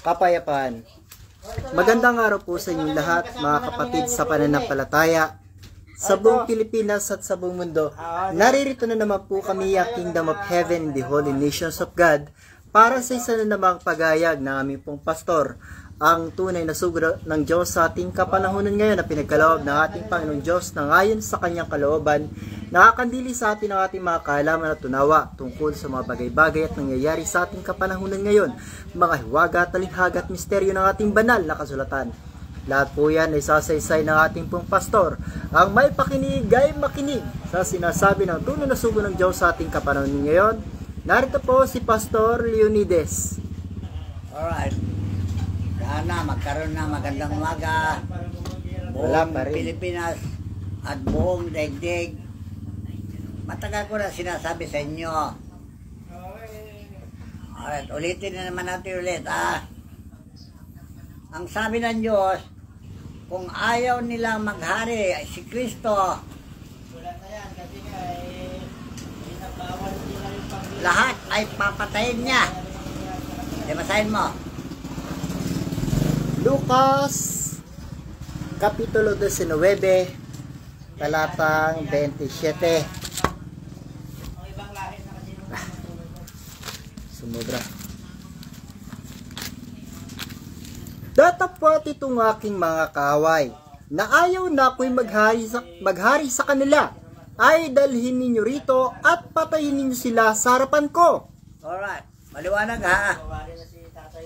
kapayapaan. Magandang araw po sa inyong lahat, mga kapatid sa pananampalataya sa buong Pilipinas at sa buong mundo. Naririto na naman po kami ang Kingdom of Heaven in the Holy Nations of God para sa isa na namang pagayag ng aming pong pastor, ang tunay na sugo ng Diyos sa ating kapanahunan ngayon na pinagkaloob ng ating Panginoong Diyos na ngayon sa kanyang kalooban, nakakandili sa atin ang ating mga kaalaman at tunawa tungkol sa mga bagay-bagay at nangyayari sa ating kapanahunan ngayon, mga hiwaga, talinghaga at misteryo ng ating banal na kasulatan. Lahat po yan ay sasaysay ng ating pong pastor. Ang may pakinig ay makinig sa sinasabi ng tunay na sugo ng Diyos sa ating kapanahunan ngayon. Narito po si Pastor Leonides. Alright. Sana magkaroon ng magandang umaga buong Pilipinas at buong daigdig. Matagal ko na sinasabi sa inyo. Alright, ulitin na naman natin ulit Ang sabi ng Diyos, kung ayaw nilang maghari ay si Kristo, lahat ay papatayin niya. Basahin mo. Lucas Kapitulo 19 talatang 27. Sumobra. Datapwat itong aking mga kaaway na ayaw na ako'y maghari sa kanila, ay dalhin ninyo rito at patayin ninyo sila sa harapan ko. Alright, maliwanag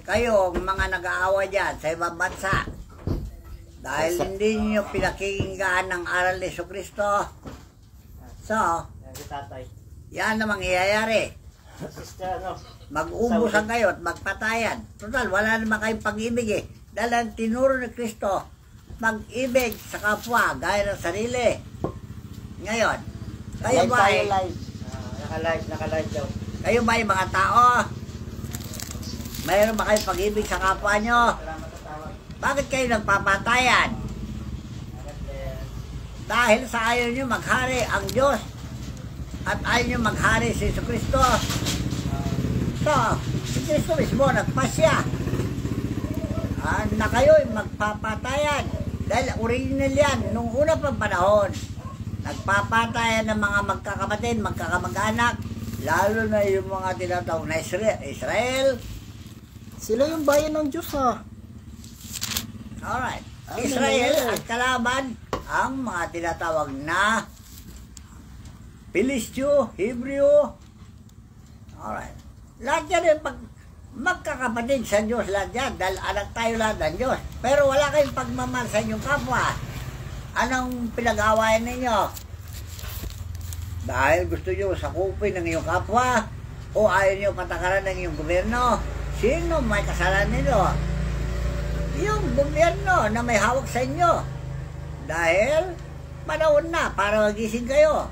Kayong mga nag-aaway dyan sa ibang bansa, dahil hindi niyo pinakinggan ang aral ni Jesucristo, so, yan na mangyayari. Mag-ubusan kayo at magpatayan. Total, wala naman kayong pag-ibig Dahil ang tinuro ni Kristo, mag-ibig sa kapwa, gaya ng sarili. Ngayon, kayo ba ay... Naka-live daw. Kayo ba ay mga tao? Mayroon ba kayong pag-ibig sa kapwa nyo? Bakit kayo nagpapatayan? Dahil sa ayaw nyo maghari ang Diyos at ayaw nyo maghari si Jesucristo. So, si Kristo mismo nagpasya na kayo'y magpapatayan. Dahil original yan, nung una pang panahon, nagpapatayan ng mga magkakapatid, magkakamag-anak, lalo na yung mga tinatawag na Israel. Sila yung bayan ng Diyos Alright. Israel at kalaban ang mga tinatawag na Pilistyo, Hebreo. Alright. Lahat yan yung magkakapatid sa Diyos lahat yan. Dahil anak tayo lahat ng Diyos. Pero wala kayong pagmamahal sa inyong kapwa. Anong pinag-awayan ninyo? Dahil gusto nyo sakupin ng iyong kapwa o ayaw nyo patakaran ng iyong gobyerno. Sino may kasalanan nito? Yung gobyerno na may hawak sa inyo. Dahil panahon na para magising kayo.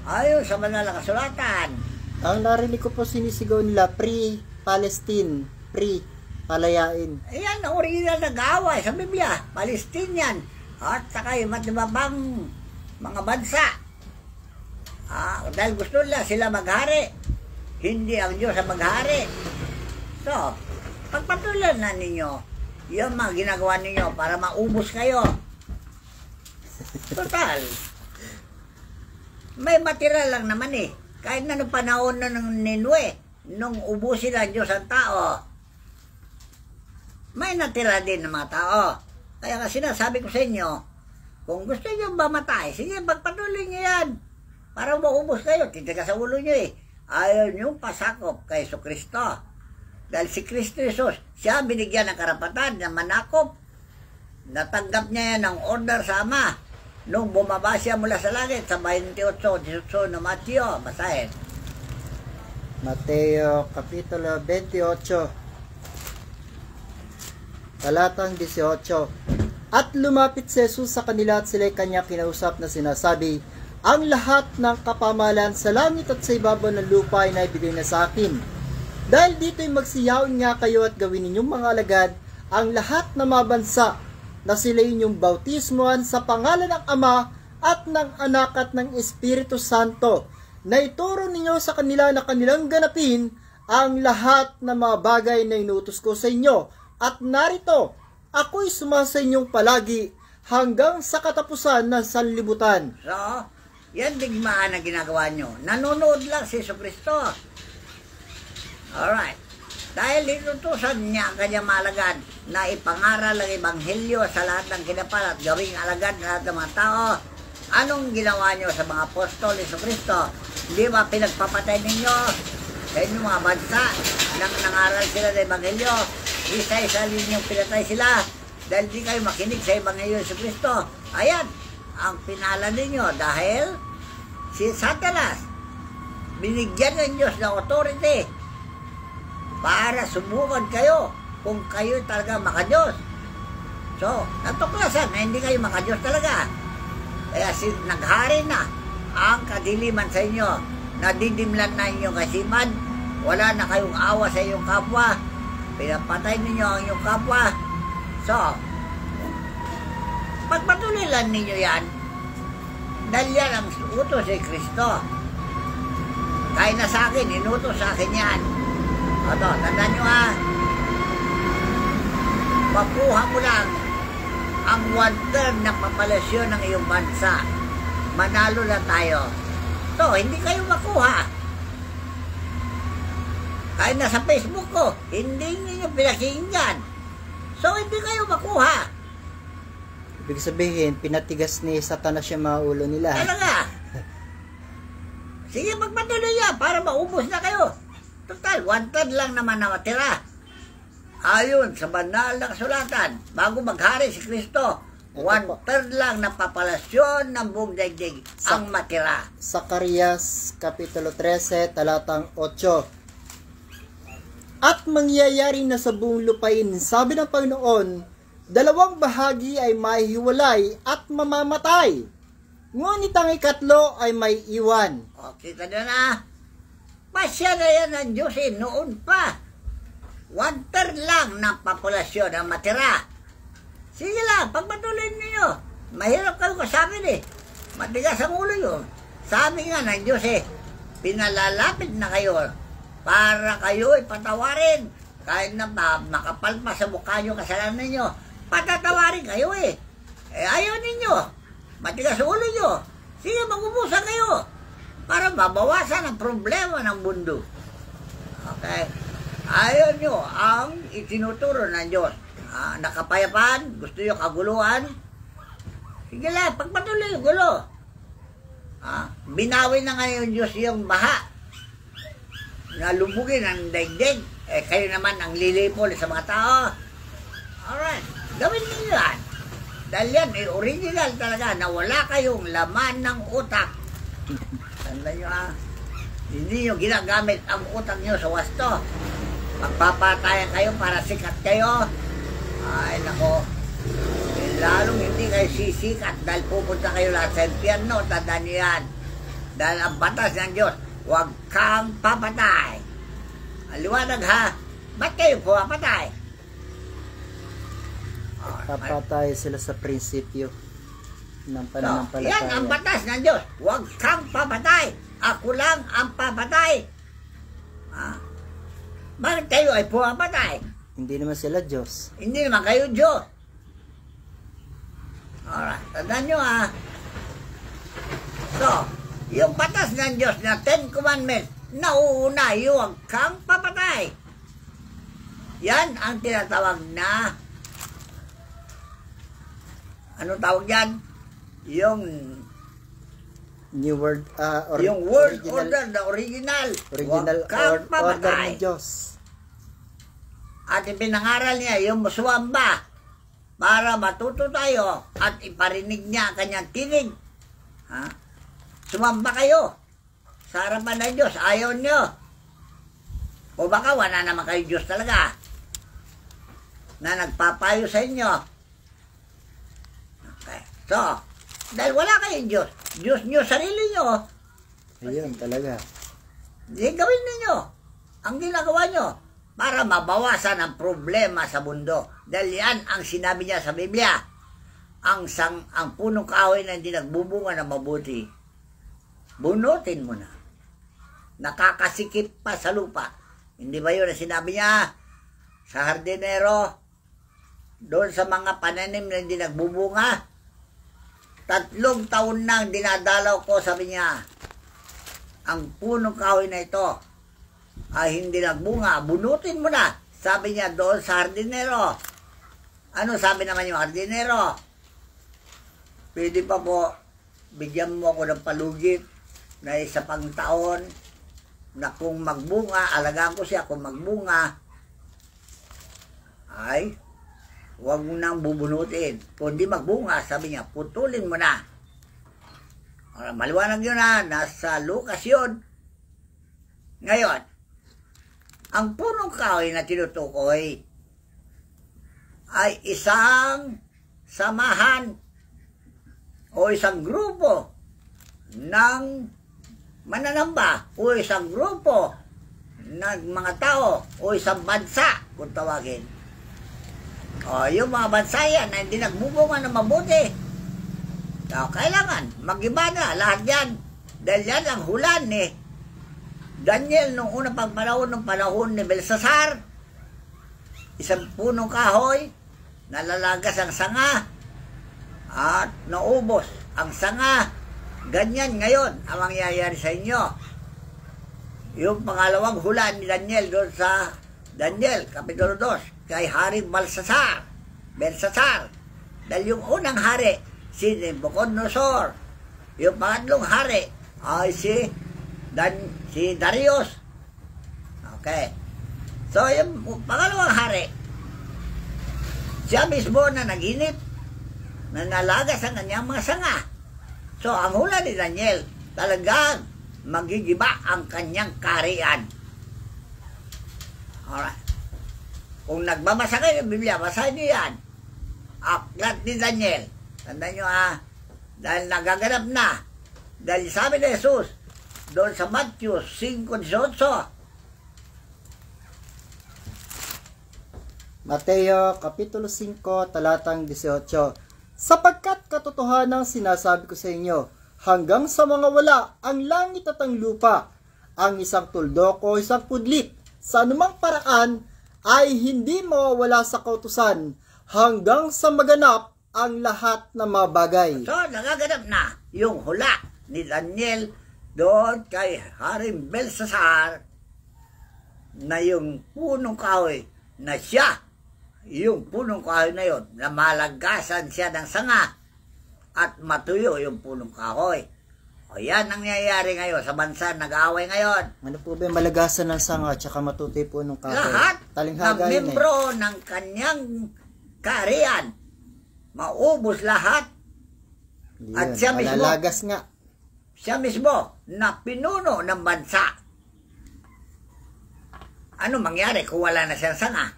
Ayon sa banal na kasulatan. Ang narinig ko po sinisigaw nila, pre-Palestine, pre-palayain. Ayan, ang original na gaway sa Biblia. Palestinian. At saka yung matibabang mga bansa. Dahil gusto nila sila maghari. Hindi ang Diyos ang maghari. So, pagpatuloy na ninyo yung mga ginagawa ninyo para maubos kayo. Total. May material lang naman Kahit na nung panahon na ng Ninue, nung ubusin ang Diyos ang tao, may natira din ng mga tao. Kaya nga sinasabi ko sa inyo, kung gusto nyo mamatay, sige, pagpatuloy nyo yan. Para maubos kayo, titiga sa ulo nyo Ayaw nyo pasakop kay Jesucristo. Dahil si Kristo Jesus, siya binigyan ng karapatan na manakop. Natanggap niya yan ng order sa Ama. Nung bumaba siya mula sa langit sa 28:18 na Mateo, basahin. Mateo Kapitulo 28 talatang 18. At lumapit si Jesus sa kanila at sila'y kanya kinausap na sinasabi, ang lahat ng kapamahalan sa langit at sa ibabaw ng lupa ay naibigay na sa akin. Dahil dito'y magsiyaon nga kayo at gawin ninyong mga alagad ang lahat ng mga bansa na sila inyong bautismuhan sa pangalan ng Ama at ng Anak at ng Espiritu Santo, na ituro ninyo sa kanila na kanilang ganapin ang lahat ng mga bagay na inutos ko sa inyo. At narito, ako'y sumasa inyong palagi hanggang sa katapusan ng sanlibutan. So, yan digmaan na ginagawa nyo. Nanonood lang si Jesucristo. Alright. Dahil inutusan niya ang kanyang malagad na ipangaral ang ebanghelyo sa lahat ng kinapal at gawing alagad ng lahat ng mga tao. Anong ginawa nyo sa mga apostol ni Jesucristo? Di ba pinagpapatay ninyo sa inyong mga bansa nang nangaral sila ng ebanghelyo? Isa-isa ninyong pinatay sila dahil di kayo makinig sa ebanghelyo ni Jesucristo. Ayan, ang pinala ninyo dahil si Satanas binigyan ng Diyos ng authority para subukan kayo kung kayo talaga makadiyos. So, natuklasan na hindi kayo makadiyos talaga. Kaya naghari na ang kadiliman sa inyo. Nadidimlan na inyong kasiman. Wala na kayong awa sa inyong kapwa. Pinapatay ninyo ang inyong kapwa. So, pagpatuloy lang ninyo yan, dahil yan ang utos ni Kristo. Kaya na sa akin, inutos sa akin yan. Ito, tandaan nyo ha. Makuha mo lang ang 1/3 na papalasyon ng iyong bansa. Manalo na tayo. So, hindi kayo makuha. Kahit nasa Facebook ko, hindi ninyo pinakinggan. So, hindi kayo makuha. Ibig sabihin, pinatigas ni Satanas yung mga ulo nila. Talaga. Sige, magpatuloy yan para maubos na kayo. Total, 1/3 lang naman na matira. Ayon sa banal na kasulatan, bago maghari si Kristo, 1/3 lang na papalasyon ng buong daigdig ang matira. Zacarias Kapitulo 13, talatang 8. At mangyayari na sa buong lupain, sabi ng Panginoon, 2 bahagi ay mahihiwalay at mamamatay. Ngunit ang 3 ay may iwan. O, kita na. Pasya na yan ng Diyos noon pa. 1/3 lang ng populasyon ang matira. Sige lang, pagpatuloy ninyo. Mahirap kayo kasabi Matigas ang ulo yun. Sabi nga ng Diyos pinalalapit na kayo para kayo patawarin. Kahit na makapal pa sa mukha nyo kasalanan ninyo, patatawarin kayo ayaw ninyo. Matigas ang ulo nyo. Sige, mag-ubusan kayo para mabawasan ang problema ng mundo. Okay? Ayaw nyo ang itinuturo ng Diyos. Nakapayapaan, gusto nyo kaguluhan. Sige lang, pagpatuloy yung gulo. Binawi na ngayon Diyos yung baha. Nalubugin ang daigdig. Kayo naman ang lilipol sa mga tao. Alright, gawin niyo yan. Dahil yan, original talaga na wala kayong laman ng utak. Tandaan nyo hindi nyo ginagamit ang utak nyo sa wasto. Magpapatayan kayo para sikat kayo. Ay nako, lalong hindi kayo sisikat dahil pupunta kayo lahat sa impyerno. Tandaan nyo yan. Dahil ang batas ng Diyos, huwag kang papatay. Aliwanag ha, ba't kayo pumapatay? Papatay sila sa prinsipyo ng pananampalataya. Yan ang batas ng Diyos. Huwag kang papatay. Ako lang ang papatay. Bakit kayo ay pumapatay? Hindi naman sila Diyos. Hindi naman kayo Diyos. Alright, tandaan nyo So, yung batas ng Diyos na 10 Commandments, nauuna yung huwag kang papatay. Yan ang tinatawag na anong tawag yan? Yung New World, yung World Order, the original. Original order ng Diyos. At ipinangaral niya yung muswamba para matuto tayo at iparinig niya ang kanyang tinig. Sumamba kayo sa harapan ng Diyos. Ayaw nyo. O baka wala naman kayo Diyos talaga na nagpapayo sa inyo. Okay. So, dahil wala kayong Diyos, Diyos nyo, sarili nyo. Ayun, talaga. Di gawin ninyo ang ginagawa nyo para mabawasan ang problema sa mundo. Dahil yan ang sinabi niya sa Biblia. Ang punong kahoy na hindi nagbubunga na mabuti, bunutin mo na. Nakakasikip pa sa lupa. Hindi ba yun na sinabi niya sa hardinero? Doon sa mga pananim na hindi nagbubunga. 3 taon nang dinadalaw ko, sabi niya, ang punong kahoy na ito ay hindi nagbunga. Bunutin mo na, sabi niya doon sa hardinero. Ano sabi naman yung hardinero? Pwede pa po, bigyan mo ako ng palugit na isa pang taon na kung magbunga, alagaan ko siya kung magbunga, ay huwag mo nang bubunutin. Kung di magbunga, sabi niya, putulin mo na. Maliwanag yun na, nasa Lucas yun. Ngayon, ang punong kahoy na tinutukoy ay isang samahan o isang grupo ng mananamba o isang grupo ng mga tao o isang bansa kung tawagin. O yung mga bansa yan na hindi nagbubunga na mabuti, o, kailangan mag-iba na lahat yan. Dahil yan ang hulan ni Daniel nung unang pagpanahon ng panahon ni Belsasar. Isang punong kahoy, nalalagas ang sanga at naubos ang sanga. Ganyan ngayon ang mangyayari sa inyo. Yung pangalawang hula ni Daniel doon sa Daniel, Kapitulo 2, kay Haring Belsasar. Dahil yung unang hari, si Nebuchadnezzar. Yung pangatlong hari ay si Darius. Okay. So, yung pangalawang hari, siya mismo na naginip, na nalagas ang kanyang mga sanga. So, ang hula ni Daniel, talagang magigiba ang kanyang kaharian. Alright. Kung nagbabasa kayo ng Biblia, basahin niyo yan. Aklat ni Daniel. Tandaan nyo dahil nagaganap na. Dahil sabi ni Jesus, doon sa Matthew 5:18. Mateo Kapitulo 5, talatang 18. Sapagkat katotohanan sinasabi ko sa inyo, hanggang sa mga wala ang langit at ang lupa, ang isang tuldok o isang pudlit, sa anumang paraan, ay hindi mawawala sa kautusan, hanggang sa maganap ang lahat ng mga bagay. So, nagaganap na yung hula ni Daniel doon kay Haring Belsasar na yung punong kahoy na siya, yung punong kahoy na yun, na malagasan siya ng sanga at matuyo yung punong kahoy. O yan ang nangyayari ngayon sa bansa nag-aaway ngayon. Ano po ba yung malagasan ng sanga at saka matutoy po ng kahoy? Lahat Talinghaga ng membro ng kanyang kaharian, maubos lahat. Yun, at siya mismo, malalagas nga. siya mismo na pinuno ng bansa. Ano mangyari kung wala na siyang sanga?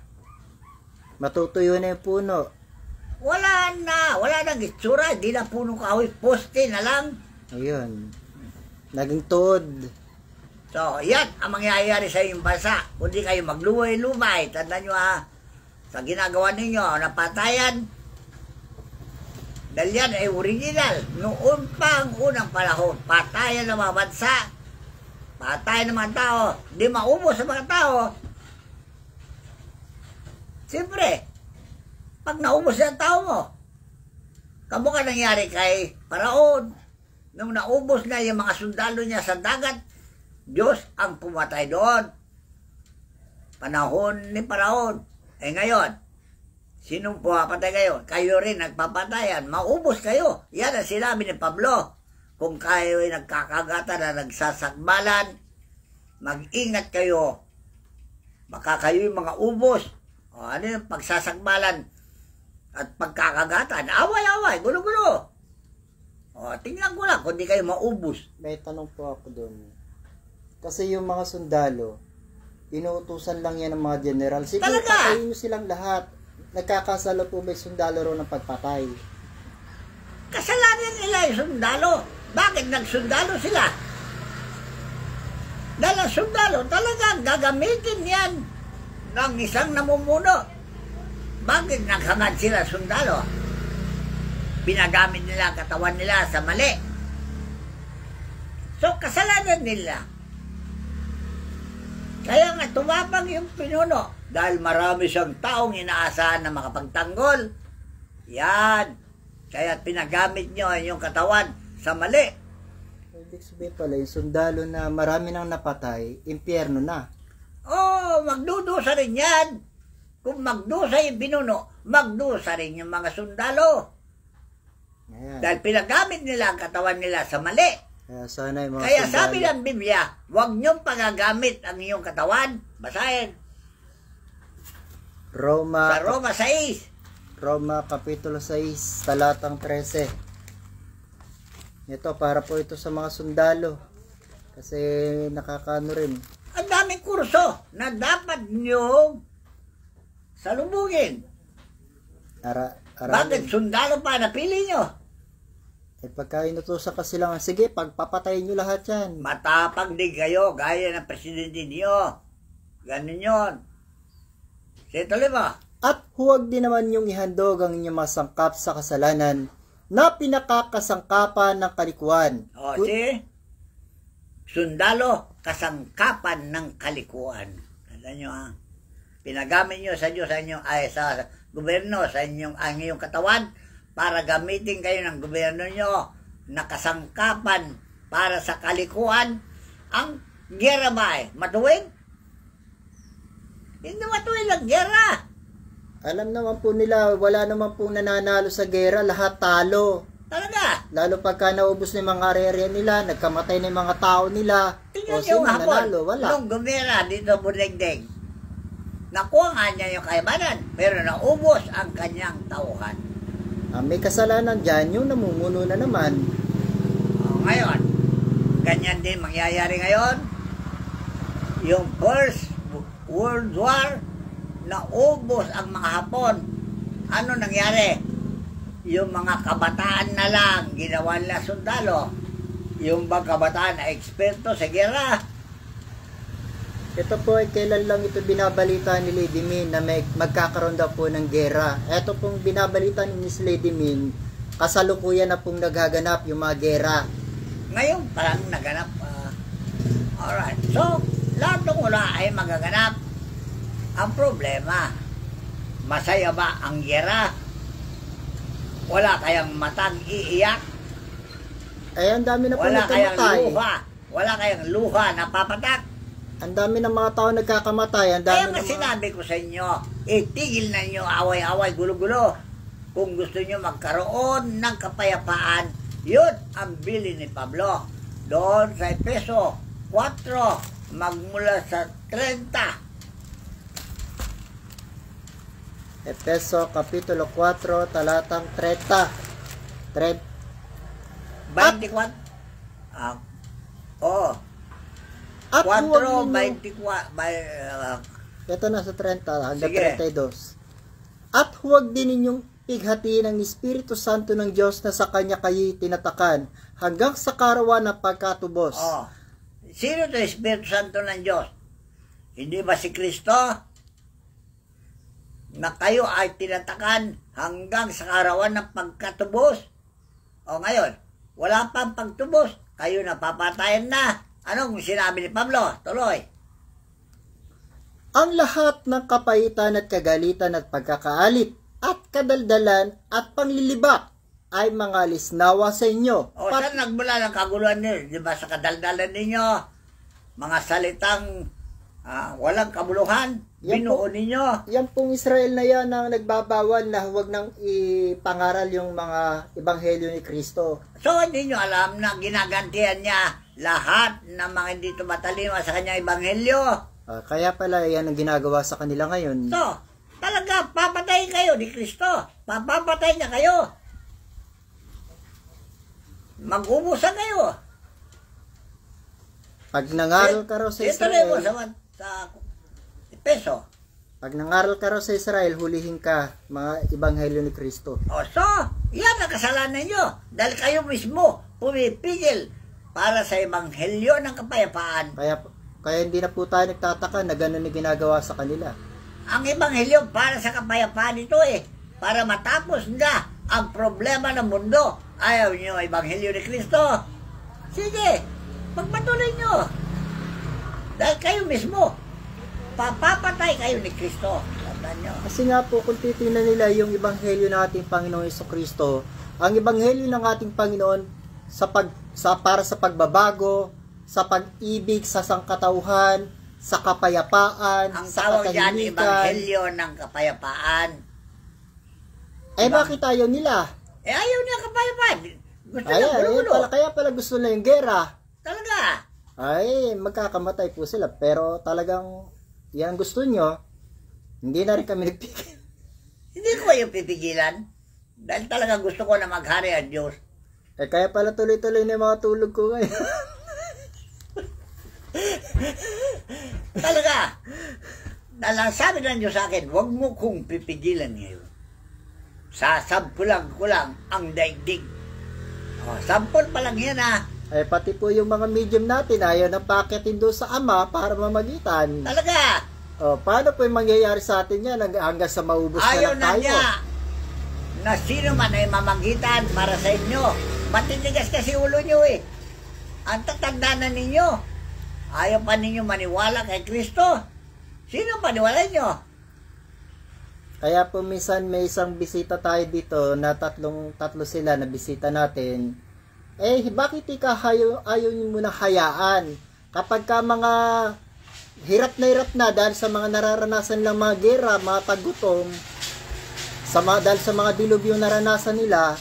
Matutuyo na yung puno. Wala nang itsura, di na punong kahoy, poste na lang. Ayun. Naging tuod. So, yan ang mangyayari sa inyong bansa. Kung di kayo magluway-lumay, tandaan nyo sa ginagawa ninyo, napatayan, dahil yan ay original. Noon pa ang unang panahon, patayan ng mga bansa, patayan ng mga tao, di maubos sa mga tao. Siyempre, pag naubos ang tao mo, kamukha nangyari kay Paraon, nung naubos na yung mga sundalo niya sa dagat, Diyos ang pumatay doon. Panahon ni Paraon. Eh ngayon, sinong pumapatay kayo? Kayo rin nagpapatayan. Maubos kayo. Yan ang sinabi ni Pablo. Kung kayo ay nagkakagatan na nagsasakbalan, mag-ingat kayo. Baka kayo yung mga ubos. O ano yung pagsasakbalan at pagkakagatan? Away-away, gulo-gulo. O tingnan ko lang kung di kayo maubos. May tanong po ako doon. Kasi yung mga sundalo, inuutusan lang yan ng mga general. Sige, Talaga? patayin nyo silang lahat. Nagkakasalo po ba yung sundalo ro ng pagpatay? Kasalanan nila yung sundalo. Bakit nagsundalo sila? Dahil ang sundalo talagang gagamitin yan ng isang namumuno. Bakit naghangad sila sundalo? Pinagamit nila ang katawan nila sa mali. So, kasalanan nila. Kaya nga tumapang yung pinuno dahil marami siyang taong inaasahan na makapagtanggol. Yan. Kaya pinagamit nyo yung katawan sa mali. Ibig sabihin pala, yung sundalo na marami nang napatay, impyerno na. Oh, magdudusa rin yan. Kung magdusa yung pinuno, magdusa rin yung mga sundalo. Ayan. Dahil pinagamit nila ang katawan nila sa mali. Kaya sana yung mga Kaya sundalo. sabi ng Biblia, huwag niyong pagagamit ang iyong katawan. Basahin. Sa Roma 6. Roma Kapitulo 6, talatang 13. Ito, para po ito sa mga sundalo. Kasi nakakaano rin. Ang daming kurso na dapat niyong salubungin. Bakit sundalo pa napili nyo? Eh pagka inutusan ka sila, sige, pagpapatayin nyo lahat yan. Matapang din kayo, gaya ng presidente niyo. Ganun yun. Sige, tuloy mo. At huwag din naman yung ihandog ang inyong masangkap sa kasalanan na pinakakasangkapan ng kalikuan. O, si sundalo, kasangkapan ng kalikuan. Tandaan nyo ha. Pinagamit nyo sa Diyos, sa gobyerno, sa ang iyong katawan, para gamitin kayo ng gobyerno nyo na kasangkapan para sa kalikuan. Ang gera ba matuwid? Hindi matuwid ang gera. Alam naman po nila, wala naman po nananalo sa gera, lahat talo. Talaga? Lalo pagka naubos na yung mga area nila, nagkamatay na yung mga tao nila. Tingnan nyo sino hapon, nanalo? Wala. nung gumera dito Bunegdeng, nakuha nga niya yung kayamanan, pero naubos ang kanyang tauhan. May kasalanan dyan, yung namumuno na naman. Ngayon, ganyan din mangyayari ngayon. Yung First World War, naubos ang mga Hapon. Ano nangyari? Yung mga kabataan na lang, ginawa nila sundalo. Yung mga kabataan na eksperto sa gera. Ito po ay kailan lang ito binabalita ni Lady Min na magkakaroon daw po ng gera. Ito pong binabalita ni Miss Lady Min, kasalukuyan na pong naghaganap yung mga gera. Ngayon parang naganap. Alright. So, lahat ng wala ay magaganap. Ang problema, masaya ba ang gera? Wala kayang matang iiyak? Ay, ang dami na po Wala kayang nagkamatay. luha. Wala kayang luha na papatak. Ang dami ng mga tao nagkakamatay. Ang dami Kaya nga ng mga... sinabi ko sa inyo, itigil na nyo away-away, gulo-gulo. Kung gusto nyo magkaroon ng kapayapaan, yun ang bili ni Pablo. Doon sa Efeso 4, magmula sa 30. Efeso Kapitulo 4, talatang 30. 24. At huwag 4, ninyo... 24. Ito na sa 30 hanggang Sige. 32. At huwag din ninyong pighatiin ang Espiritu Santo ng Diyos na sa Kanya kayo'y tinatakan hanggang sa karawan ng pagkatubos. Sino ito Espiritu Santo ng Diyos? Hindi ba si Kristo? Na kayo ay tinatakan hanggang sa karawan ng pagkatubos? O ngayon, wala pang pagtubos, kayo napapatayan na. Anong sinabi ni Pablo? Tuloy. Ang lahat ng kapaitan at kagalitan at pagkakaalit at kadaldalan at panglilibak ay mga lisnawa sa inyo. O saan nagmula ng kaguluhan niyo? Di ba sa kadaldalan ninyo? Mga salitang walang kabuluhan, binuo ninyo. Yan pong Israel na yan ang nagbabawal na huwag nang ipangaral yung mga ebanghelyo ni Kristo. So hindi nyo alam na ginagantihan niya lahat ng mga hindi tumatalima sa kanyang ebanghelyo. Kaya pala yan ang ginagawa sa kanila ngayon. So, talaga papatayin kayo ni Kristo. Papapatay niya kayo. Mag-ubusan kayo. Pag nangaral ka raw sa Israel, Israel, sa Efeso. pag nangaral ka raw sa Israel, hulihin ka mga ebanghelyo ni Kristo. So, yan ang kasalanan nyo. Dahil kayo mismo pumipigil para sa ebanghelyo ng kapayapaan. Kaya hindi na po tayo nagtataka na gano'n yung ginagawa sa kanila. Ang ebanghelyo para sa kapayapaan ito para matapos na ang problema ng mundo. Ayaw nyo ebanghelyo ni Kristo. Sige, pagpatuloy nyo. Dahil kayo mismo Papapatay kayo ni Kristo. Tandaan nyo. Kasi nga po, kung titingnan nila yung ebanghelyo ng ating Panginoong Jesucristo, ang ebanghelyo ng ating Panginoon para sa pagbabago, sa pag-ibig, sa sangkatauhan, sa kapayapaan, Ang sa tawag dyan, katahimikan. ebanghelyo ng kapayapaan. Bakit ayaw nila? Ayaw niya kapayapaan. Gusto niya gulo-gulo. Kaya pala gusto nila yung gera. Talaga. Ay, magkakamatay po sila. Pero talagang yan gusto nyo, hindi na rin kami nagpigil. Hindi ko yung pipigilan. Dahil talaga gusto ko na maghari ang Diyos. Kaya pala tuloy-tuloy na yung mga tulog ko ngayon. Talaga. Dahil sabi ng Diyos sa akin, huwag mo kong pipigilan ngayon. Sasabkulang ko lang ang daigdig. Sampol pa lang yan Pati po yung mga medium natin, ayaw na paketin doon sa Ama para mamagitan. Talaga. Paano po yung mangyayari sa atin yan hanggang sa maubos Ayaw na lang tayo? niya na sino man ay mamagitan para sa inyo. Matitigas kasi ulo nyo Ang tatanda na ninyo. Ayaw pa ninyo maniwala kay Kristo. Sino paniwala nyo? Kaya po minsan may isang bisita tayo dito na tatlo sila na bisita natin. Bakit ayaw nyo muna hayaan? Kapag ka mga hirap na dahil sa mga nararanasan lang mga gera, mga tagutom, dahil sa mga dilubyo naranasan nila,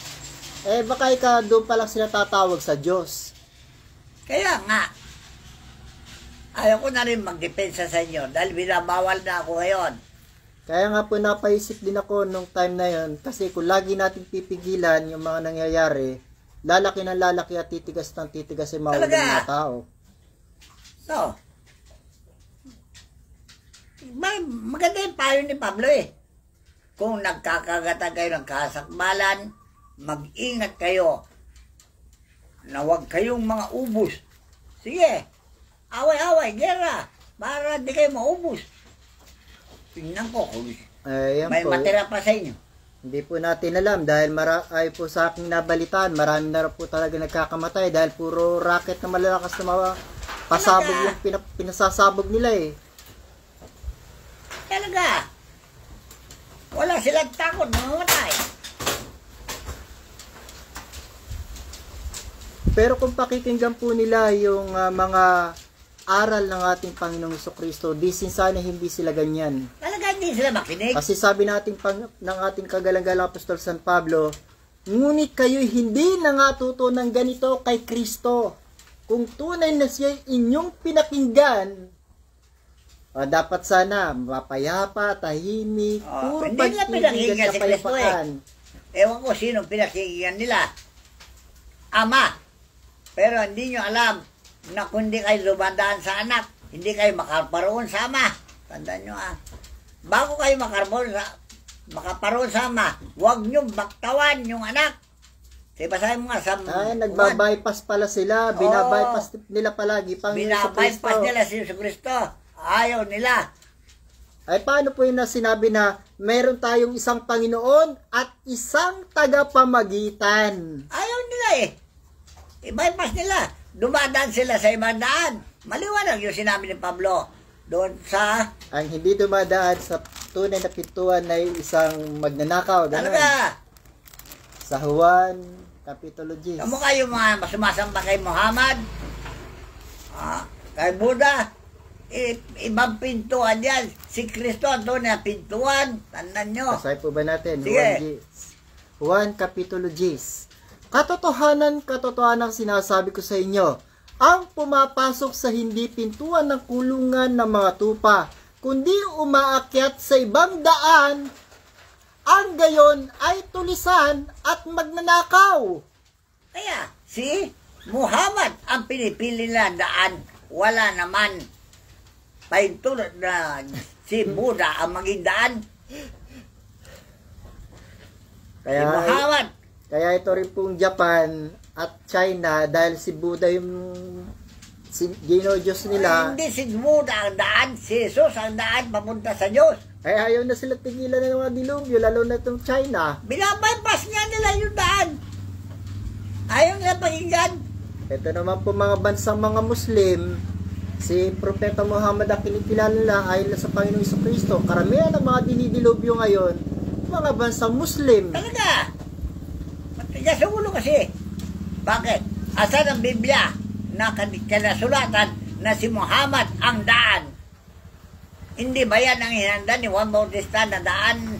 baka doon pa lang sila tatawag sa Diyos. Kaya nga, ayaw ko na rin magdepensa sa inyo dahil binabawal na ako ngayon. Kaya nga po napaisip din ako nung time na yon, kasi kung lagi natin pipigilan yung mga nangyayari, lalaki ng lalaki at titigas ng titigas yung mga ulo ng mga tao. So, maganda yung payo ni Pablo Kung nagkakagatan kayo ng kasakbalan, mag-ingat kayo na huwag kayong mga ubos. Sige, away-away, gera, para di kayo maubos. Tingnan ko kung may matira pa sa inyo. Hindi po natin alam dahil ay po sa aking nabalitaan, marami na po talaga nagkakamatay dahil puro racket na malalakas na mga pasabog yung pinasasabog nila Talaga. Wala silang takot na mamatay. Pero kung pakikinggan po nila yung mga aral ng ating Panginoong Jesucristo, di sana hindi sila ganyan. Talaga hindi sila makinig. Kasi sabi ng ating kagalang-galang Apostol San Pablo, ngunit kayo'y hindi nangatuto ng ganito kay Kristo. Kung tunay na siya'y inyong pinakinggan, dapat sana mapayapa, tahimik, puro pag-ibig at kapayapaan. Ewan ko sino pinakinggan nila. Ama. Pero hindi nyo alam na kung hindi kayo lumadaan sa anak, hindi kayo makaparoon sa ama. Tandaan nyo Bago kayo makaparoon sa ama, huwag nyo baktawan yung anak. Basahin mo nga sa... nagbabypass pala sila. Binabypass nila palagi. Binabypass nila si Jesucristo. Ayaw nila. Paano po yun na sinabi na meron tayong isang Panginoon at isang tagapamagitan? Ayaw nila I-bypass nila. Dumadaan sila sa ibang daan. Maliwanag yung sinabi ni Pablo. Doon sa... Ang hindi dumadaan sa tunay na pintuan ay isang magnanakaw. Talaga. Sa Juan, Kapitulo 10. Kamu kayo mga sumasamba kay Muhammad, kay Buddha, ibang pintuan yan. Si Kristo doon na pintuan. Tandaan nyo. Kasay po ba natin? Sige. Juan Kapitulo 10. Katotohanan sinasabi ko sa inyo, ang pumapasok sa hindi pintuan ng kulungan ng mga tupa, kundi umaakyat sa ibang daan, ang gayon ay tulisan at magnanakaw. Kaya, si Muhammad ang pinipili na daan. Wala naman paintulad na si Buddha ang maging daan. Si Muhammad. Kaya ito rin pong Japan at China, dahil si Buddha yung Diyos nila. Hindi si Buddha ang daan, si Jesus ang daan papunta sa Diyos. Ayaw na sila tigilan ng mga dilubyo, lalo na itong China. Binabypass nga nila yung daan. Ayaw nila pakinggan. Ito naman po mga bansang mga Muslim, Si Propeta Muhammad ang kinikilala nila ayon sa Panginoong Jesucristo. Karamihan ng mga dinidilobyo ngayon, mga bansang Muslim. Talaga. Matigas ang ulo kasi. Bakit? Asan ang Biblia na kanasulatan na si Muhammad ang daan? Hindi ba yan ang hinanda ni Juan Bautista na daan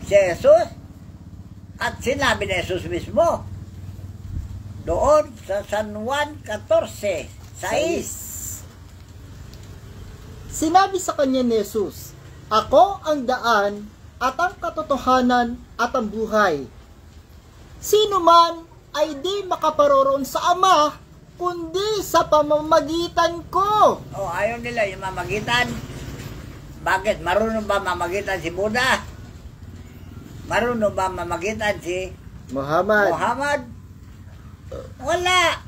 si Jesus? At sinabi ni Jesus mismo, doon sa San Juan 14, 6. Sinabi sa kanya ni Jesus, "Ako ang daan at ang katotohanan at ang buhay. Sino man ay di makaparoroon sa Ama, kundi sa pamamagitan ko." Ayaw nila yung mamagitan. Bakit? Marunong ba mamagitan si Buddha? Marunong ba mamagitan si Muhammad? Wala.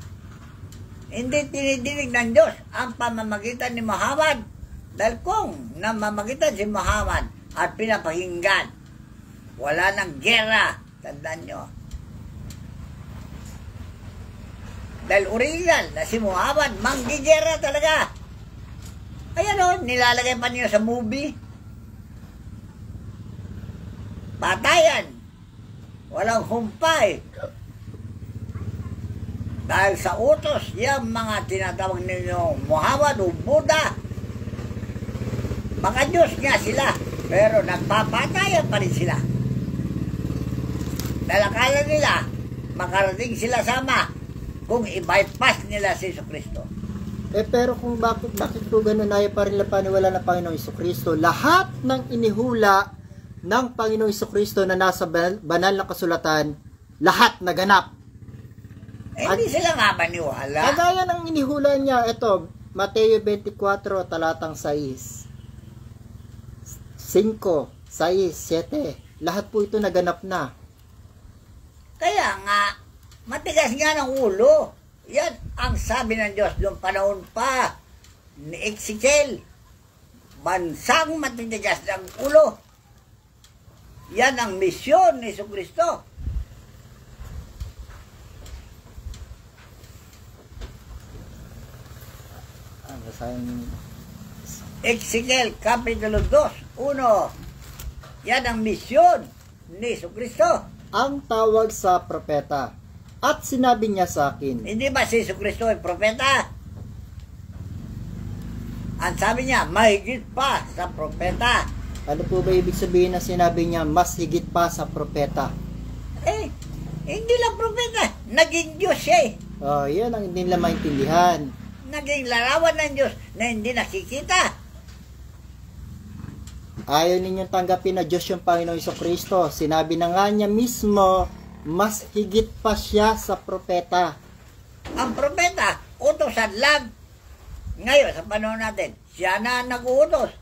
Hindi tinidinig ng Diyos ang pamamagitan ni Muhammad. Dahil kung namamagitan si Muhammad at pinapakinggan, wala nang gera. Tandaan nyo. Dahil original na si Muhammad, manggigera talaga. Ayan o, nilalagay pa niyo sa movie. Patayan. Walang humpay. Dahil sa utos, yung mga tinatawag ninyo Muhammad o Buddha, mga Diyos nga sila, pero nagpapatayan pa rin sila. Dahil akala nila, makarating sila sama kung i-bypass nila si Jesucristo. Pero kung bakit po ganun ay pa rin paniwala ng Panginoong Jesucristo, lahat ng inihula ng Panginoong Jesucristo na nasa banal na kasulatan, lahat naganap. Hindi sila nga maniwala. Kagaya ng inihula niya, ito, Mateo 24, talatang 6. 5, 6, 7. Lahat po ito naganap na. Kaya nga, matigas nga ng ulo. Yan ang sabi ng Diyos noong panahon pa ni Ezekiel. Bansang matitigas ng ulo. Yan ang misyon ni Jesucristo. Ezekiel Kapitulo 2, 1. Yan ang misyon ni Jesucristo. Ang tawag sa propeta. At sinabi niya sa akin. Hindi ba si Jesucristo ay propeta? Ang sabi niya, mahigit pa sa propeta. Ano po ba ibig sabihin na sinabi niya mas higit pa sa propeta? Hindi lang propeta. Naging Diyos siya eh. Yan ang hindi nila maintindihan. Naging larawan ng Diyos na hindi nakikita. Ayaw ninyong tanggapin na Diyos yung Panginoong Jesucristo. Sinabi na nga niya mismo, mas higit pa siya sa propeta. Ang propeta, utosan lang. Ngayon, sa panahon natin, siya na nag-uutos.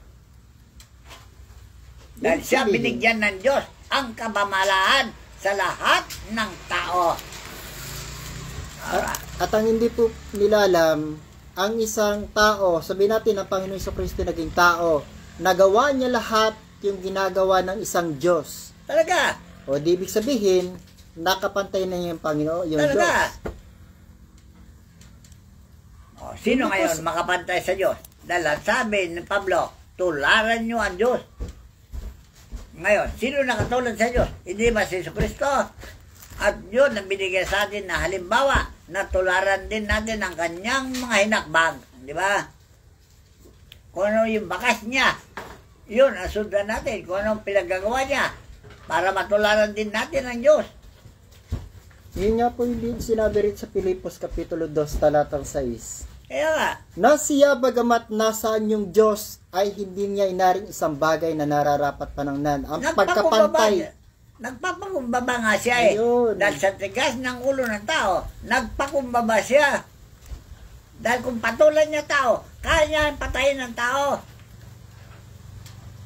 Dahil siya binigyan ng Diyos ang kabamalaan sa lahat ng tao. At ang hindi po nila alam, ang isang tao, sabihin natin ang Panginoong Jesucristo naging tao, nagawa niya lahat yung ginagawa ng isang Diyos. Talaga? O di ibig sabihin, nakapantay na yung Panginoon, yung talaga? Diyos. Sino ngayon makapantay sa Diyos? Dahil sabi ni Pablo, tularan nyo ang Diyos. Ngayon, sino nakatulad sa Diyos? Hindi ba si Jesucristo? At yun ang binigay sa atin na halimbawa na tularan din natin ang kanyang mga hinakbang. Di ba? Kung ano yung bakas niya, yun ang sundan natin. Kung anong pinagagawa niya para matularan din natin ang Diyos. Yun nga po yung sinabi rin sa Pilipos Kapitulo 2, talatang 6. Kaya nga. Na siya bagamat nasaan yung Diyos ay hindi niya inaring isang bagay na nararapat panangnan. Ang pagkapantay. Nagpapakumbaba nga siya eh. Ayun. Dahil sa tigas ng ulo ng tao, nagpakumbaba siya. Dahil kung patulan niya tao, kaya niya patayin ng tao.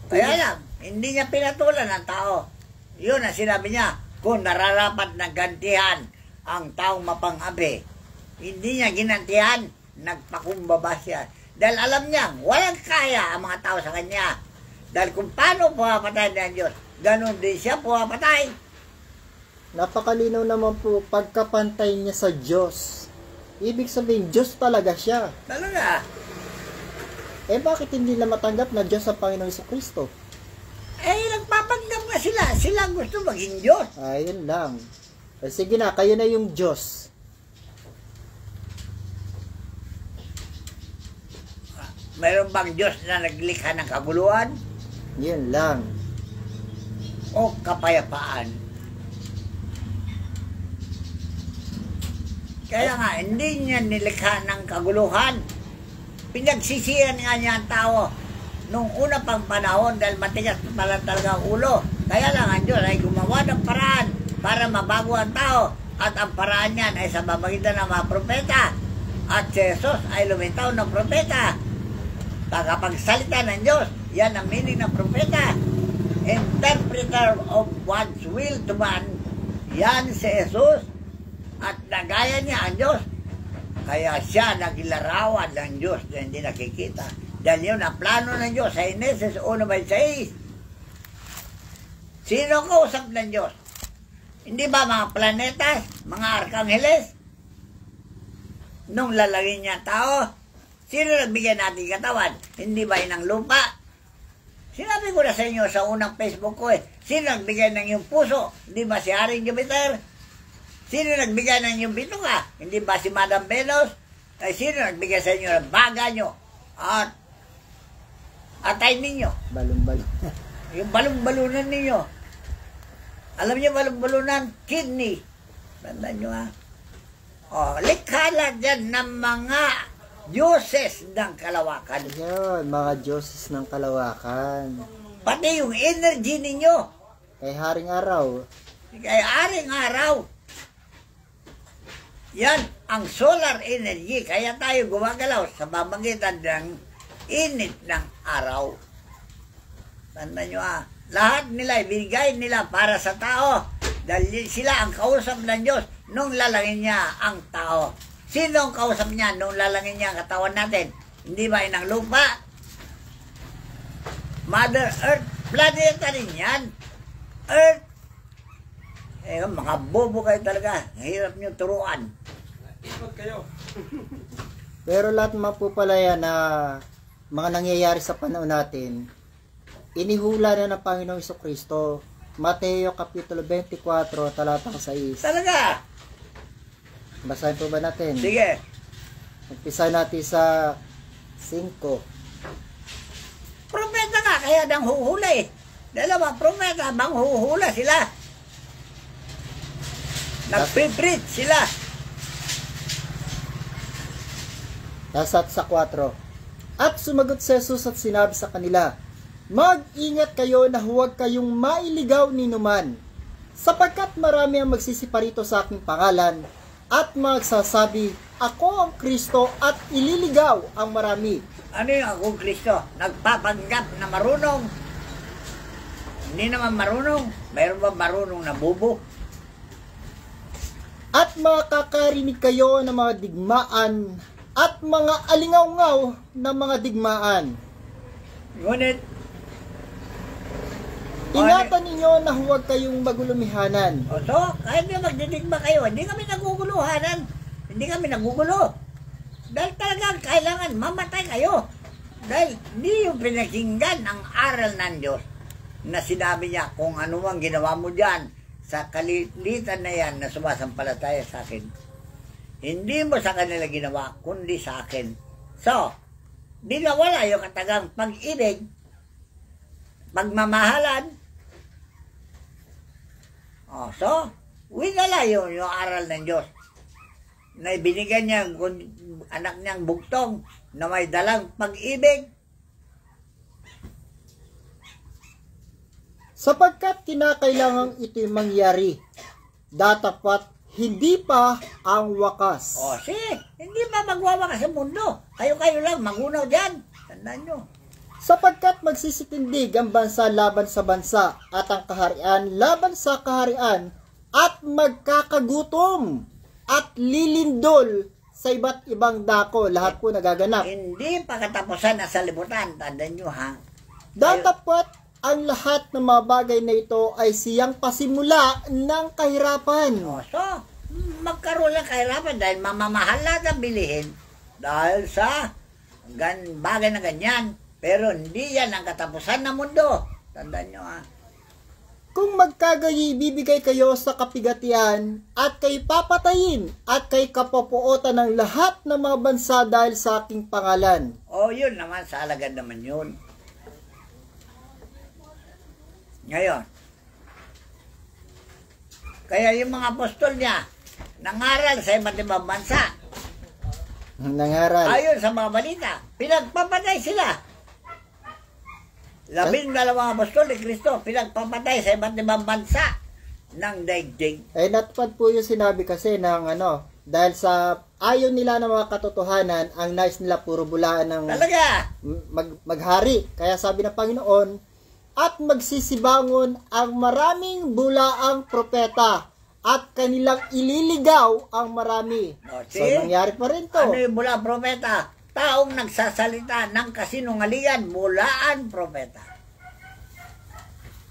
Kaya lang, hindi niya pinatulan ng tao. Yun ang sinabi niya, kung nararapat na gantihan ang taong mapang-api, hindi niya ginantihan, nagpakumbaba siya. Dahil alam niya, walang kaya ang mga tao sa kanya. Dahil kung paano pumapatay ng Diyos, ganun din siya pumapatay. Napakalinaw naman po pagkapantay niya sa Diyos. Ibig sabihin, Diyos talaga siya. Talaga. Eh bakit hindi nila matanggap na Diyos ang Panginoong Jesucristo? Eh, nagpapanggap nga sila. Sila ang gusto maging Diyos. Ayun lang. Eh, sige na, kayo na yung Diyos. Mayroon bang Diyos na naglikha ng kaguluhan Yun lang. o kapayapaan? Kaya nga, hindi niya nilikha ng kaguluhan. Pinagsisihan nga niya ang tao nung una pang panahon dahil matigas pala talaga ang ulo. Kaya lang ang Diyos ay gumawa ng paraan para mabago ang tao. At ang paraan niyan ay sa pamamagitan ng mga propeta. At si Jesus ay lumitaw ng propeta. Tagapagsalita ng Diyos, yan ang meaning ng propeta. Interpreter of God's will to man, yan si Jesus. At nagaya niya ang Diyos. Kaya siya nagilarawan ng Diyos na hindi nakikita. Dahil yun ang plano ng Diyos sa Genesis 1:6. Sino kausap ng Diyos? Hindi ba mga planetas, mga arkangheles? Nung lalagyan niya ang tao, sino nagbigay natin katawan? Hindi ba yun ang lupa? Sinabi ko na sa inyo sa unang Facebook ko sino nagbigay ng iyong puso? Hindi ba si Haring Jupiter? Sino nagbigay ng iyong bituka? Hindi ba si Madam Venus? Ay sino nagbigay sa inyo ng baga nyo? At atay ninyo? Balong-balong. Yung balong-balunan ninyo. Alam niyo balong-balunan? Kidney. Tandaan nyo ha. O, likha lang dyan ng mga dioses ng kalawakan. Yun, mga Diyoses ng kalawakan. Pati yung energy ninyo. Kay Haring Araw. Kay Haring Araw. Yan ang solar energy. Kaya tayo gumagalaw sa pamamagitan ng init ng araw. Tandaan nyo ha. Lahat nila ibigay nila para sa tao. Dahil sila ang kausap ng Diyos nung lalangin niya ang tao. Sino ang kausap niya nung lalangin niya ang katawan natin? Hindi ba yun ang lupa? Mother Earth. Planeta rin yan. Earth. Eh, mga bobo kayo talaga. Hirap nyo turuan. Pero lahat naman po pala yan na mga nangyayari sa panahon natin, inihula na ng Panginoong Jesucristo. Mateo Kapitulo 24, talatang 6. Talaga? Basahin po ba natin? Sige. Umpisa natin sa 5. Propeta nga, kaya nang huhula eh. Dalawa propeta, bang huhula sila. Nagpiprit sila. Nasa sa 4. At sumagot si Jesus at sinabi sa kanila, mag-ingat kayo na huwag kayong mailigaw ni numan, sapagkat marami ang magsisiparito sa aking pangalan, at magsasabi, ako ang Kristo, at ililigaw ang marami. Ano yung akong Kristo? Nagpapanggap na marunong. Hindi naman marunong. Mayroon ba marunong na bubo? At makakarinig kayo ng mga digmaan, at mga alingaw-ngaw na mga digmaan. Ngunit, Ingatan ninyo na huwag kayong magulumihanan. o so, kahit na magdidigma kayo, hindi kami naguguluhanan. Hindi kami nagugulo. Dahil talagang kailangan mamatay kayo. Dahil hindi yung pinakinggan ang aral ng Diyos na sinabi niya kung ano ang ginawa mo dyan sa kalilitan na yan na sumasampalataya sa akin. Hindi mo sa kanila ginawa, kundi sa akin. So, di nawala yung katagang pag-ibig, pagmamahalan. Oh, so, winala yung aral ng Diyos na ibinigay niya ang anak niyang bugtong na may dalang pag-ibig. Sapagkat kinakailangan ito'y mangyari, datapat hindi pa ang wakas. O, hindi ba magwawakas sa mundo? Kayo-kayo lang, magunaw dyan. Tandaan nyo. Sapagkat magsisitindig ang bansa laban sa bansa, at ang kaharian laban sa kaharian, at magkakagutom, at lilindol sa iba't ibang dako. Lahat po nagaganap. Hindi pa katapusan na sa libutan. Tandaan nyo, ha? Datapat ang lahat ng mga bagay na ito ay siyang pasimula ng kahirapan. O, so, magkaroon ng kahirapan dahil mamamahal lahat ang bilihin dahil sa bagay na ganyan. Pero hindi yan ang katapusan ng mundo. Tandaan nyo Kung magkagayi, bibigay kayo sa kapigatian at kay papatayin at kay kapopuotan ng lahat ng mga bansa dahil sa aking pangalan. Yun naman, sa alagad naman yun. Ngayon, kaya yung mga apostol niya, nangaral sa iba't ibang bansa. Nangaral. Ayon sa mga balita, pinagpapatay sila. 12 apostol ni Kristo, pinagpapatay sa iba't ibang bansa ng daigdig. Natupad po yung sinabi kasi ng dahil sa ayaw nila ng mga katotohanan, ang nais nila puro bulaan ng Talaga? Maghari. Kaya sabi ng Panginoon, at magsisibangon ang maraming bulaang propeta at kanilang ililigaw ang marami. So, nangyari pa rin to. Ano yung bulaang propeta? Taong nagsasalita ng kasinungalingan, bulaan propeta.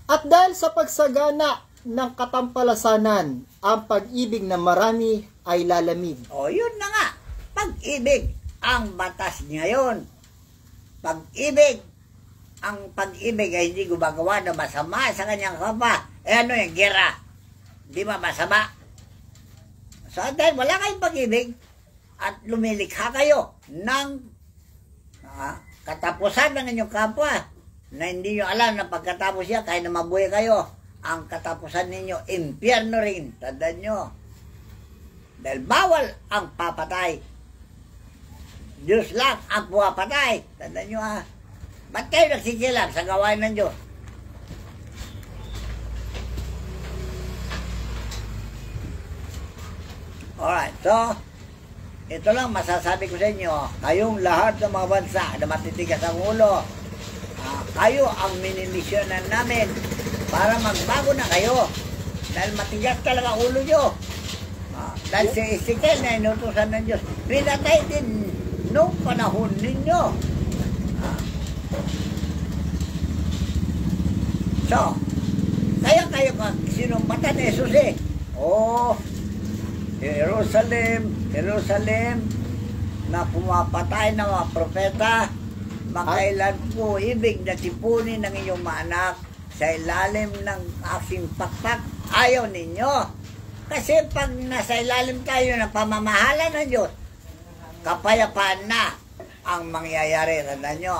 At dahil sa pagsagana ng katampalasanan, ang pag-ibig ng marami ay lalamig. Yun na nga. Pag-ibig ang batas ngayon. Pag-ibig. Ang pag-ibig ay hindi gumagawa na masama sa kanyang kapwa. Ano yung gera? Di ba masama? So, dahil wala kayong pag-ibig at lumilikha kayo ng katapusan ng inyong kapwa na hindi nyo alam na pagkatapos niya, kahit na mabuhay kayo, ang katapusan ninyo, impyerno rin. Tandaan nyo. Dahil bawal ang papatay. Diyos lang ang pumapatay. Tandaan nyo Ba't kayo nagsikilang sa gawain ng Diyos? Alright, so, ito lang masasabi ko sa inyo, kayong lahat ng mga bansa na matitigas ang ulo, kayo ang minimisyonan namin para magbago na kayo. Dahil matigas talaga ulo nyo. Dahil si Ezekiel na inutusan ng Diyos, pinatay din noong panahon ninyo. So, kaya kayo sinumpatan ni Jesus Jerusalem, na pumapatay ng mga propeta, makailan po ibig na tipunin ng inyong mga anak sa ilalim ng aking pakpak. Ayaw ninyo. Kasi pag nasa ilalim tayo ng pamamahala ng Diyos, kapayapaan na ang mangyayari. Tandaan nyo.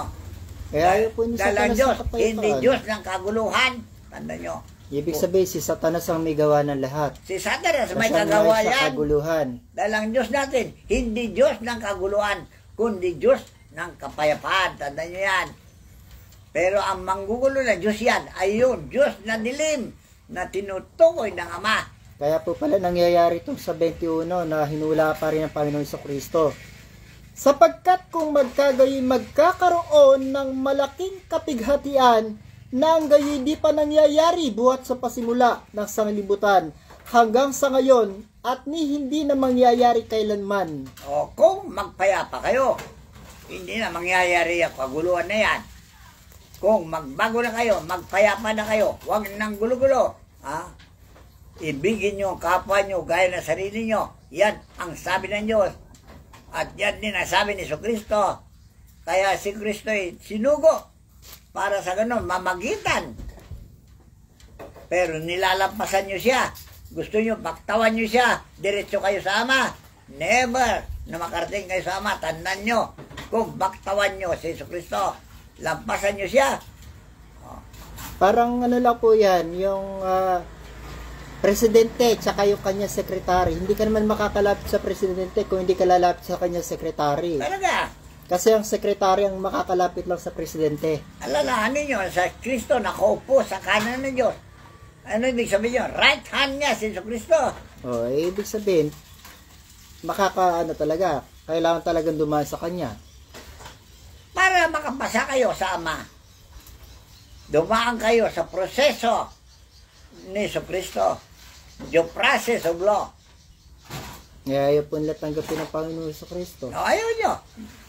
Kaya ayaw po ni Satanas Diyos, sa kapayapaan. Hindi Diyos ng kaguluhan. Tandaan nyo. Ibig sabihin, si Satanas ang may gawa ng lahat. Si Satanas may Siya kagawa sa yan. kaguluhan. Dahil ang Diyos natin, hindi Diyos ng kaguluhan, kundi Diyos ng kapayapaan. Tandaan nyo yan. Pero ang manggugulo na Diyos yan, ay yun, Diyos na dilim, na tinutukoy ng Ama. Kaya po pala nangyayari itong sa 21 na hinula pa rin ang Panginoon Kristo. Sapagkat kung magkagayoy magkakaroon ng malaking kapighatian na ang gayoy di pa nangyayari buhat sa pasimula ng sanglibutan hanggang sa ngayon at hindi na mangyayari kailanman. Kung magpayapa kayo, hindi na mangyayari ang kaguluhan na yan. Kung magbago na kayo, magpayapa na kayo, huwag nang gulo-gulo. Ibigin nyo ang kapwa nyo gaya ng sarili nyo. Yan ang sabi ng Diyos. At yan din ang sabi ni Kristo. Kaya si Kristo ay sinugo para sa ganun, mamagitan. Pero nilalampasan nyo siya. Gusto nyo, baktawan nyo siya. Diretso kayo sa Ama. Never na makarating kayo sa Ama. Tandaan nyo, kung baktawan nyo si Kristo, lampasan nyo siya. Parang lang po yan, yung presidente tsaka yung kanya sekretary. Hindi ka naman makakalapit sa presidente kung hindi ka lalapit sa kanya sekretary. Talaga? Kasi ang sekretary ang makakalapit lang sa presidente. Alalahanin nyo, sa Kristo nakaupo sa kanan ng Diyos. Ano ibig sabihin nyo? Right hand niya si Kristo. Ibig sabihin, talaga, kailangan talagang dumaan sa kanya. Para makapasa kayo sa Ama, dumaan kayo sa proseso ni Kristo. Yung process of law. Ayaw po nila tanggapin ng Panginoon sa Kristo. Ayaw nyo.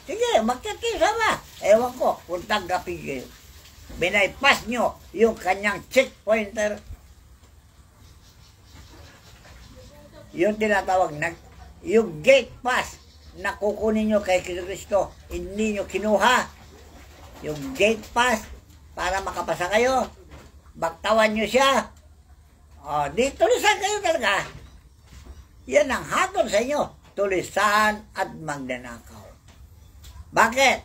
Sige, magkakayo sa Ama. Ewan ko kung tanggapin kayo. Binaypas nyo yung kanyang checkpointer. Yung tinatawag na, yung gate pass. na kukunin nyo kay Kristo, hindi nyo kinuha yung gate pass para makapasa kayo. Baktawan nyo siya. O, di tulisan kayo talaga. Yan ang hatol sa inyo. Tulisan at magnanakaw. Bakit?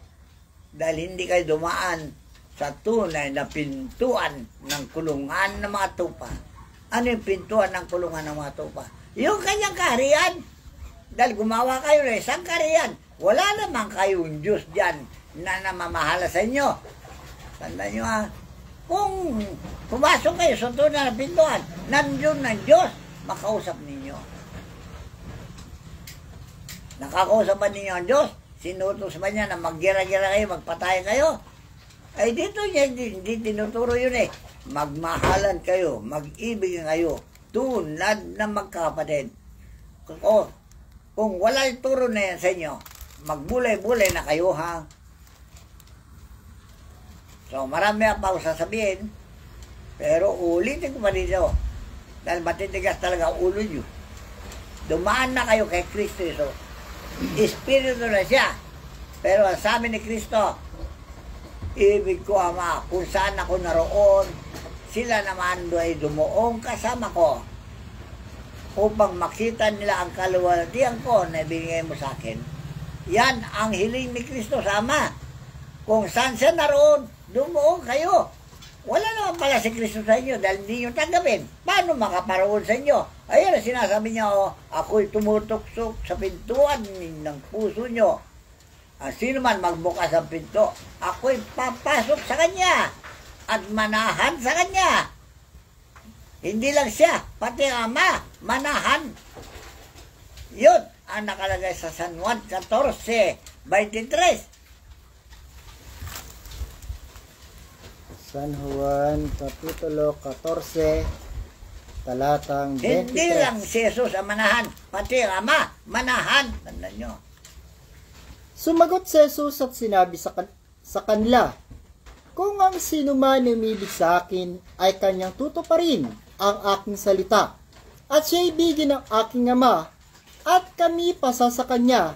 Dahil hindi kayo dumaan sa tunay na pintuan ng kulungan ng mga tupa. Ano yung pintuan ng kulungan ng mga tupa? Yung kanyang kaharian. Dahil gumawa kayo ng isang kaharian. Wala naman kayong Diyos dyan na namamahala sa inyo. Tandaan nyo ha. Kung pumasok kayo sa tunay na pintuan, nandiyon ng Diyos, makausap ninyo. Nakakausap ba ninyo ang Diyos? Sinutos ba niya na maggira-gira kayo, magpatay kayo? Ay dito niya, hindi tinuturo yun eh. Magmahalan kayo, mag-ibig kayo, tunad na magkapatid. Kung wala yung turo na yan sa inyo, magbulay-bulay na kayo ha. So marami pa ako sasabihin, pero ulitin ko pa dito. Dahil matitigas talaga ang ulo nyo. Dumaan na kayo kay Kristo Iso. Espiritu na siya. Pero ang sabi ni Kristo, ibig ko Ama, kung saan ako naroon, sila naman ay dumuong kasama ko upang makita nila ang kaluwalhatian ko na ibigay mo sa akin. Yan ang hiling ni Kristo sa Ama. Kung saan siya naroon, dumuong kayo. Wala naman pala si Kristo sa inyo dahil hindi nyo tanggapin. Paano makaparoon sa inyo? Ayun ang sinasabi niya, ako'y tumutuksok sa pintuan ng puso nyo. Ang sino man magbukas ang pinto, ako'y papasok sa kanya at manahan sa kanya. Hindi lang siya, pati ang Ama, manahan. Yun ang nakalagay sa San Juan 14:23. San Juan, Kapitulo 14, talatang 23. Hindi lang si Jesus ang manahan, pati ang Ama, manahan. Tandaan nyo. Sumagot si Jesus at sinabi sa kanila, kung ang sino man umibig sa akin ay kanyang tutuparin ang aking salita, at siya'y bigyan ng aking Ama, at kami pasa sa kanya,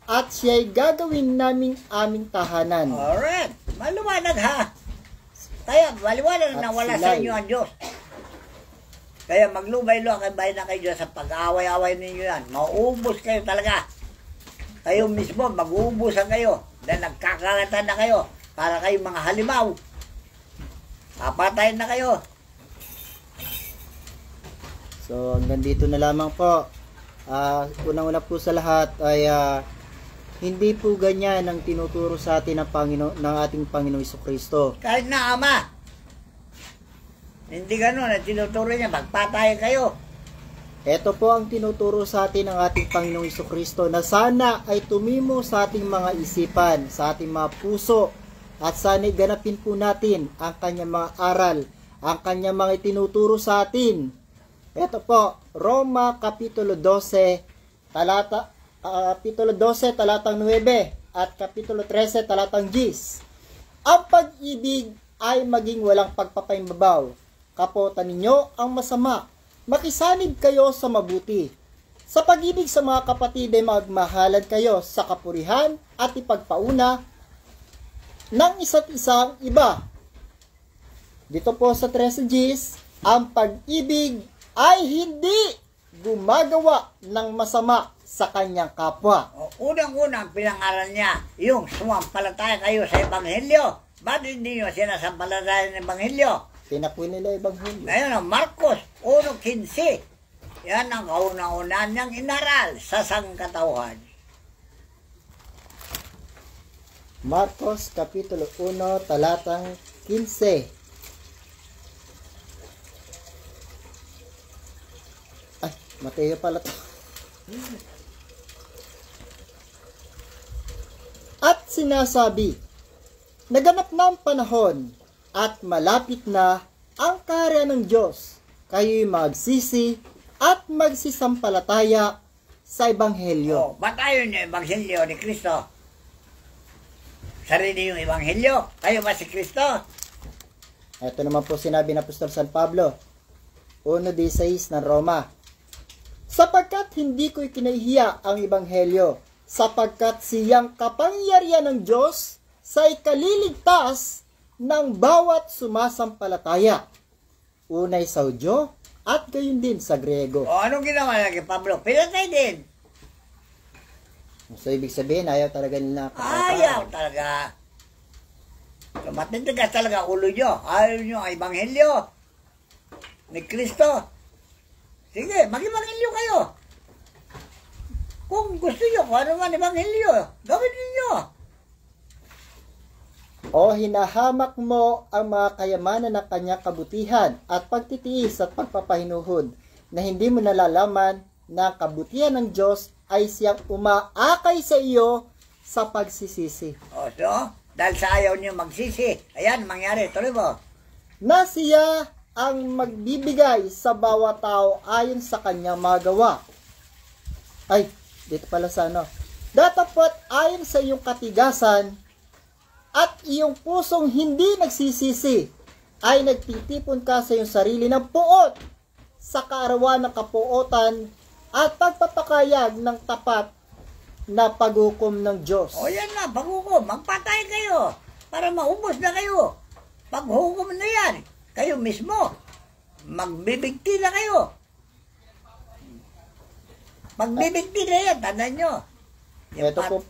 at siya'y gagawin naming aming tahanan. Alright, maluwanag ha. Kaya maliwanag na wala sa inyo ang Diyos. Kaya maglubay-lo kayo na kayo Diyos sa pag-away-away ninyo yan. Mauubos kayo talaga. Kayo mismo, mag-uubusan kayo. Dahil nagkakagatan na kayo. Para kayo mga halimaw. Papatayin na kayo. So, hanggang dito na lamang po. Unang-una po sa lahat ay hindi po ganyan ang tinuturo sa atin ng ating Panginoong Jesucristo. Kahit na Ama. Hindi ganun. Ang tinuturo niya, magpatay kayo. Ito po ang tinuturo sa atin ng ating Panginoong Jesucristo na sana ay tumimo sa ating mga isipan, sa ating mga puso, at sana ganapin po natin ang kanyang mga aral, ang kanyang mga itinuturo sa atin. Ito po, Roma Kapitulo 12, Kapitulo 12, talatang 9, at Kapitulo 13, talatang 10. Ang pag-ibig ay maging walang pagpapaimbabaw. Kapotan ninyo ang masama. Makisanib kayo sa mabuti. Sa pag-ibig sa mga kapatid ay magmahalan kayo sa kapurihan at ipagpauna ng isa't isang iba. Dito po sa 13:10, ang pag-ibig ay hindi gumagawa ng masama sa kanyang kapwa. Unang-unang pinangaral niya, yung sumampalataya kayo sa Ebanghelyo. Bakit hindi nyo sinasampalataya ng Ebanghelyo? Tinapoy nila Ebanghelyo. Ngayon ang Marcos 1:15. Yan ang kauna-unan niyang inaral sa sangkatauhan. Marcos Kapitulo 1, talatang 15. Ay, Mateo pala to. At sinasabi, naganap na ang panahon at malapit na ang kaharian ng Diyos. Kayo'y magsisi at magsisampalataya sa Ebanghelyo. Ba't ayaw niyo Ebanghelyo ni Kristo? Sarili yung Ebanghelyo. Kayo ba si Kristo? Ito naman po sinabi ng Apostol San Pablo, 1:16 ng Roma. Sapagkat hindi ko ikinahihiya ang Ebanghelyo, sapagkat siyang kapangyarihan ng Diyos sa ikaliligtas ng bawat sumasampalataya. Unay sa Hudyo at gayon din sa Griego. O anong ginawa lagi, Pablo? Pinatay din. So, ibig sabihin, ayaw talaga nila Ayaw talaga. Matindigas talaga ulo nyo. Ayaw nyo ang ebanghelyo ni Kristo. Sige, mag-ebanghelyo kayo. Kung gusto nyo, kung ano man ebanghelyo, gawin ninyo. O hinahamak mo ang mga kayamanan ng kanyang kabutihan at pagtitiis at pagpapahinuhod na hindi mo nalalaman na ang kabutihan ng Diyos ay siyang umaakay sa iyo sa pagsisisi. O so, dahil sa ayaw nyo magsisi, ayan, mangyari, tuloy mo. Na siya ang magbibigay sa bawat tao ayon sa kanyang mga gawa. Ay, dito pala sa ano. Datapot ayon sa iyong katigasan at iyong pusong hindi nagsisisi ay nagtitipon ka sa iyong sarili ng puot sa kaarawan ng kapuotan at pagpapakayag ng tapat na paghukom ng Diyos. O yan na, paghukom, magpatay kayo para maubos na kayo. Paghukom na yan, kayo mismo, magbibigti na kayo. Magbibigti na yan, tandaan nyo. Ito po,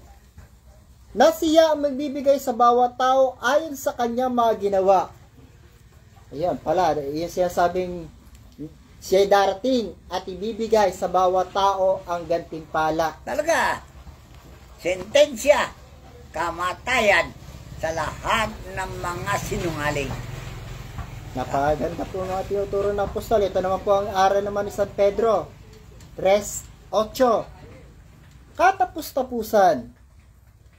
na siya ang magbibigay sa bawat tao ayon sa kanyang mga ginawa. Ayan pala, yung sinasabing siya'y darating at ibibigay sa bawat tao ang gantimpala. Talaga, sentensya, kamatayan sa lahat ng mga sinungaling. Napakaganda po mga tinuturo ng apostol. Ito naman po ang aral naman ni San Pedro 3:8. Katapus-tapusan,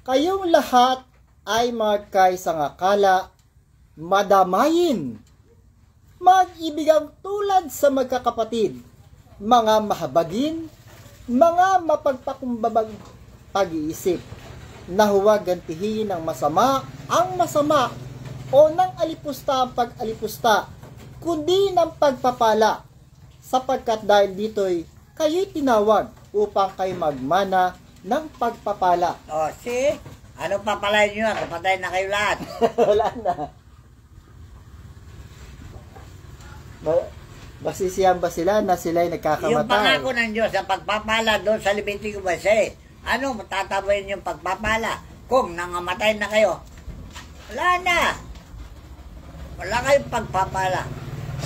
kayong lahat ay magkaisang akala, madamayin, mag-ibigang tulad sa magkakapatid, mga mahabagin, mga mapagpakumbabang pag-iisip, na huwag gantihin ng masama ang masama o ng alipusta ang pag-alipusta, kundi ng pagpapala, sapagkat dahil dito'y kayo'y tinawag upang kayo magmana ng pagpapala. O, see? Ano papalayan nyo? Kapatay na kayo lahat. Wala na. Basisiyan ba sila na sila'y nagkakamatay? Yung pangako ng Diyos sa pagpapala doon sa Leviticus 26, ano matatabayin yung pagpapala? Kung nangamatay na kayo, wala na. Wala kayong pagpapala.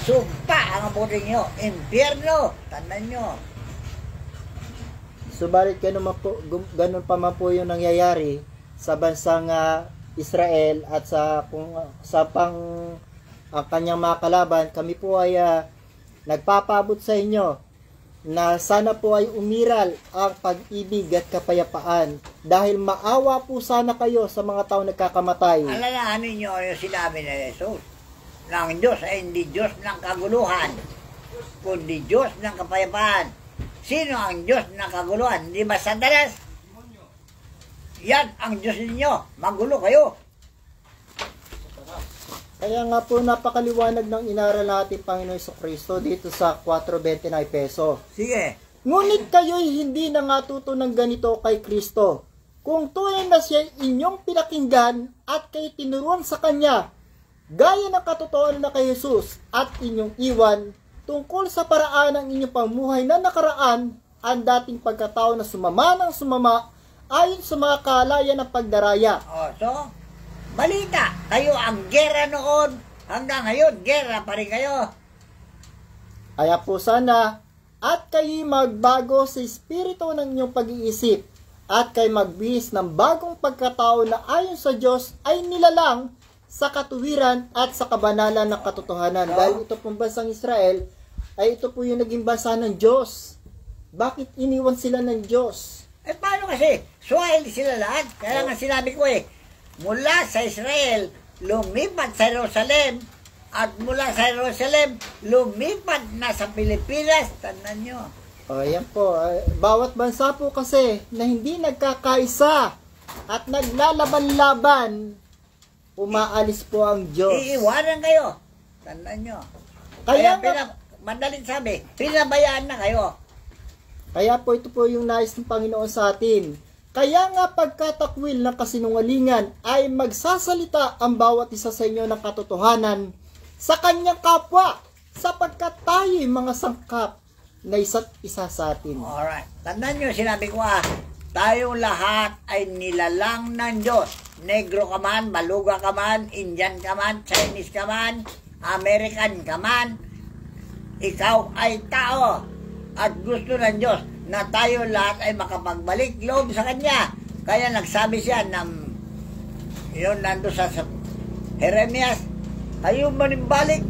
Sumpa ang abutin nyo. Impyerno. Tandaan nyo. Subalit ganun pa man po yung nangyayari sa bansang Israel at sa kanyang mga kalaban. Kami po ay nagpapabot sa inyo na sana po ay umiral ang pag-ibig at kapayapaan dahil maawa po sana kayo sa mga tao nagkakamatay. Alalahanin nyo yung sinabi ni Jesus. Ng Diyos ay hindi Diyos ng kaguluhan, kundi Diyos ng kapayapaan. Sino ang Diyos ng kaguluhan? Hindi ba Satanas? Yan ang Diyos ninyo. Magulo kayo. Kaya nga po napakaliwanag ng inaral natin Panginoon Jesucristo dito sa 4.29 peso. Sige. Ngunit kayo'y hindi nangatuto ng ganito kay Kristo. Kung tunay na siya inyong pinakinggan at kayo tinuruan sa Kanya, gaya ng katotohanan na kay Jesus at inyong iwan, tungkol sa paraan ng inyong pamuhay na nakaraan, ang dating pagkatao na sumama ng sumama ayon sa mga kaalayan ng pagdaraya. O, so, balita, kayo ang gera noon, hanggang ngayon, gera pa rin kayo. Kaya po sana, at kayo'y magbago sa espiritu ng inyong pag-iisip, at kayo magbihis ng bagong pagkatao na ayon sa Diyos ay nilalang sa katuwiran at sa kabanalan ng katotohanan. Dahil ito pong bansang Israel, ay ito po yung naging bansa ng Diyos. Bakit iniwan sila ng Diyos? Eh, paano kasi? Swahili sila lahat. Kaya nga sinabi ko mula sa Israel, lumipat sa Jerusalem, at mula sa Jerusalem, lumipat na sa Pilipinas. Tandaan nyo. O, yan po. Bawat bansa po kasi na hindi nagkakaisa at naglalaban-laban, umaalis po ang Diyos. Iiwanan kayo. Tandaan nyo. Kaya madaling sabi, pinabayaan na kayo. Kaya po ito po yung nais ng Panginoon sa atin, Kaya nga pagkatakwil ng kasinungalingan ay magsasalita ang bawat isa sa inyo ng katotohanan sa kanyang kapwa, sapagkat tayo'y mga sangkap na isa't isa sa atin. Alright. Tandaan nyo, sinabi ko tayong lahat ay nilalang ng Diyos. Negro ka man, Baluga ka man, Indian ka man, Chinese ka man, American ka man, ikaw ay tao. At gusto ng Diyos na tayo lahat ay makapagbalik loob sa Kanya. Kaya nagsabi siya ng, yun nando sa Jeremias, tayo manimbalik.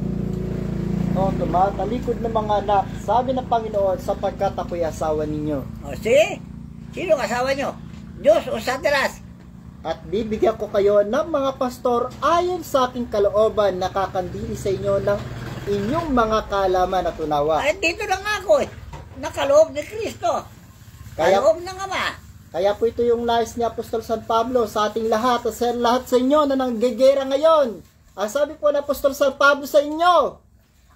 Tumatalikod ng mga anak, sabi ng Panginoon, sapagkat ako'y asawa ninyo. O see? Sino asawa nyo? Diyos o Satanas? At bibigyan ko kayo ng mga pastor ayon sa aking kalooban, nakakandili sa inyo ng inyong mga kaalaman at unawa. Ay, dito na nga ako nakaloob ni Kristo. Kaloob ng Ama. Kaya po ito yung nais ni Apostol San Pablo sa ating lahat at sa lahat sa inyo na nanggegera ngayon. Ang sabi po ng Apostol San Pablo sa inyo,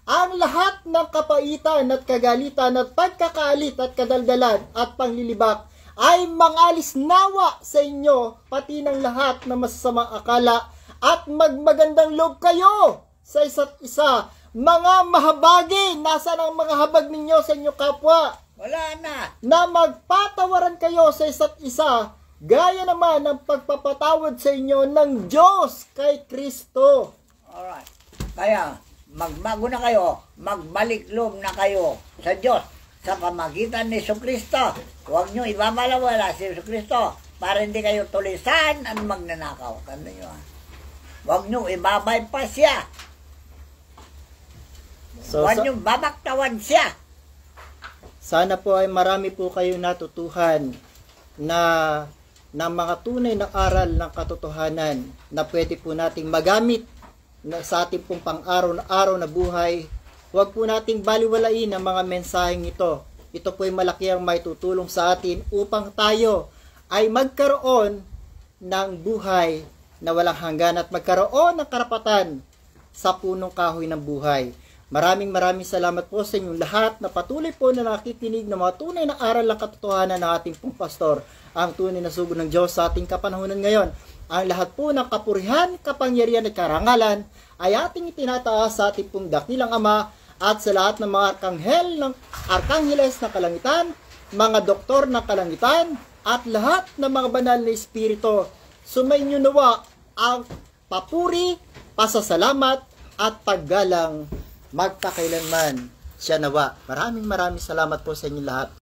ang lahat ng kapaitan at kagalitan at pagkakaalit at kadaldalan at panglilibak ay mangalis nawa sa inyo, pati ng lahat na masasamang akala, at magmagandang loob kayo sa isa't isa. Mga mahabagi, nasaan ang mga habag ninyo sa inyo kapwa? Wala na. Na magpatawaran kayo sa isa't isa, gaya naman ng pagpapatawad sa inyo ng Diyos kay Kristo. Alright. Kaya, magbago na kayo, magbalik loob na kayo sa Diyos sa pamagitan ni Jesucristo. Huwag nyo ibabalawala si Jesucristo para hindi kayo tulisan at magnanakaw. Tanda nyo Huwag nyo ibabypass siya. Huwag nyo babaktawan siya. Sana po ay marami po kayo natutuhan na mga tunay na aral ng katotohanan na pwede po nating magamit sa ating pong pang-araw na buhay. Huwag po nating baliwalain ang mga mensaheng ito. Ito po ay malaki ang may tutulong sa atin upang tayo ay magkaroon ng buhay na walang hanggan at magkaroon ng karapatan sa punong kahoy ng buhay. Maraming salamat po sa inyong lahat na patuloy po na nakikinig ng mga tunay na aral ng katotohanan ng ating pong pastor, ang tunay na sugo ng Diyos sa ating kapanahunan ngayon. Ang lahat po ng kapurihan, kapangyarihan at karangalan ay ating itinataas sa ating pong dakilang Ama at sa lahat ng mga arkanghel ng arkangheles ng kalangitan, mga doktor ng kalangitan, at lahat ng mga banal na espiritu. Sumainyo nawa ang papuri, pasasalamat at paggalang magpakailanman siya nawa. Maraming salamat po sa inyo lahat.